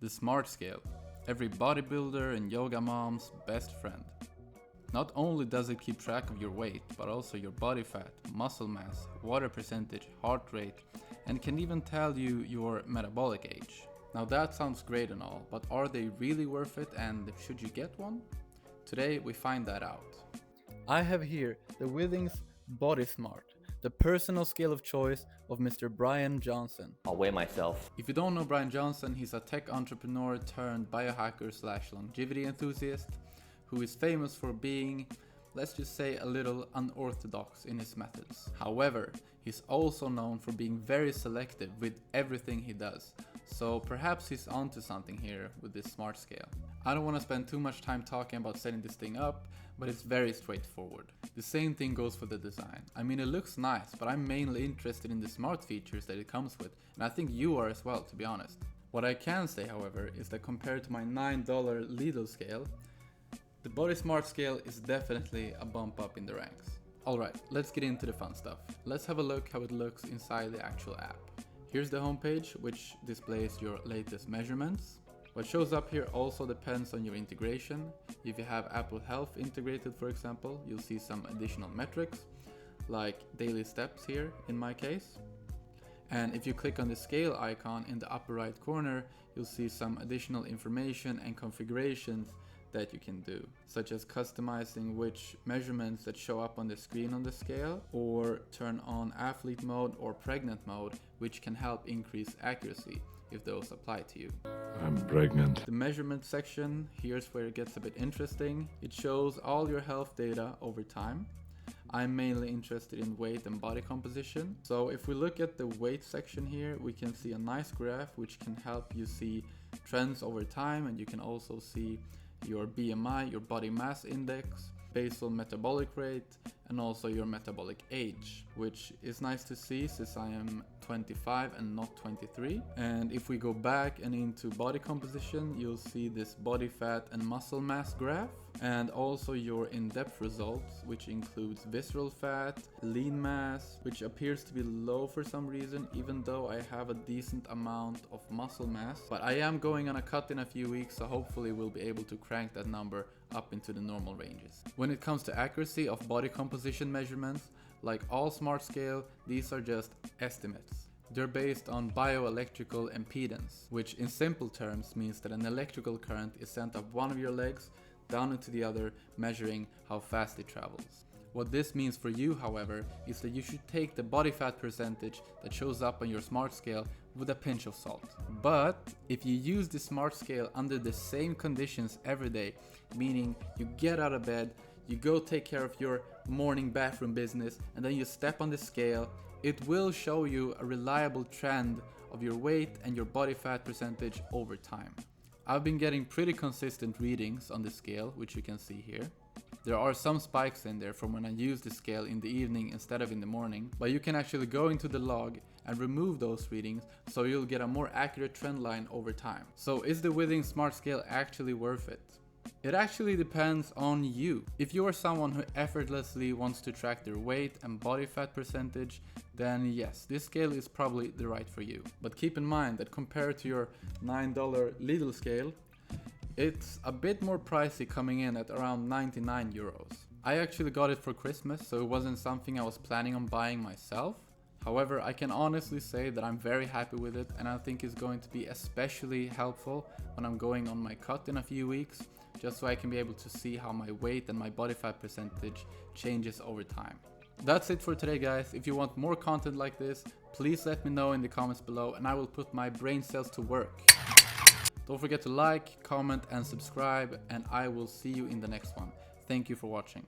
The Smart Scale, every bodybuilder and yoga mom's best friend. Not only does it keep track of your weight, but also your body fat, muscle mass, water percentage, heart rate, and can even tell you your metabolic age. Now that sounds great and all, but are they really worth it, and should you get one? Today we find that out. I have here the Withings Body Smart, the personal scale of choice of Mr. Brian Johnson. I'll weigh myself. If you don't know Brian Johnson, he's a tech entrepreneur turned biohacker / longevity enthusiast who is famous for being, let's just say, a little unorthodox in his methods. However, he's also known for being very selective with everything he does, so perhaps he's onto something here with this smart scale. I don't want to spend too much time talking about setting this thing up, but it's very straightforward. The same thing goes for the design. I mean, it looks nice, but I'm mainly interested in the smart features that it comes with, and I think you are as well, to be honest. What I can say, however, is that compared to my $9 Lidl scale, the Body Smart scale is definitely a bump up in the ranks. Alright, let's get into the fun stuff. Let's have a look how it looks inside the actual app. Here's the homepage, which displays your latest measurements. What shows up here also depends on your integration. If you have Apple Health integrated, for example, you'll see some additional metrics, like daily steps here in my case. And if you click on the scale icon in the upper right corner, you'll see some additional information and configurations that you can do, such as customizing which measurements that show up on the screen on the scale, or turn on athlete mode or pregnant mode, which can help increase accuracy if those apply to you. I'm pregnant. The measurement section, here's where it gets a bit interesting. It shows all your health data over time. I'm mainly interested in weight and body composition. So if we look at the weight section here, we can see a nice graph which can help you see trends over time, and you can also see your BMI, your body mass index, basal metabolic rate, and also your metabolic age, which is nice to see since I am 25 and not 23. And if we go back and into body composition, you'll see this body fat and muscle mass graph, and also your in-depth results, which includes visceral fat, lean mass, which appears to be low for some reason, even though I have a decent amount of muscle mass. But I am going on a cut in a few weeks, so hopefully we'll be able to crank that number up into the normal ranges. When it comes to accuracy of body composition measurements, like all smart scale, these are just estimates. They're based on bioelectrical impedance, which in simple terms means that an electrical current is sent up one of your legs down into the other, measuring how fast it travels. What this means for you, however, is that you should take the body fat percentage that shows up on your smart scale with a pinch of salt. But if you use the smart scale under the same conditions every day, meaning you get out of bed, you go take care of your morning bathroom business, and then you step on the scale, it will show you a reliable trend of your weight and your body fat percentage over time. I've been getting pretty consistent readings on the scale, which you can see here. There are some spikes in there from when I use the scale in the evening instead of in the morning, but you can actually go into the log and remove those readings, so you'll get a more accurate trend line over time. So is the Withings Smart Scale actually worth it? It actually depends on you. If you are someone who effortlessly wants to track their weight and body fat percentage, then yes, this scale is probably the right for you. But keep in mind that compared to your $9 Lidl scale, it's a bit more pricey, coming in at around 99 euros. I actually got it for Christmas, so it wasn't something I was planning on buying myself. However, I can honestly say that I'm very happy with it, and I think it's going to be especially helpful when I'm going on my cut in a few weeks, just so I can be able to see how my weight and my body fat percentage changes over time. That's it for today, guys. If you want more content like this, please let me know in the comments below, and I will put my brain cells to work. Don't forget to like, comment, and subscribe, and I will see you in the next one. Thank you for watching.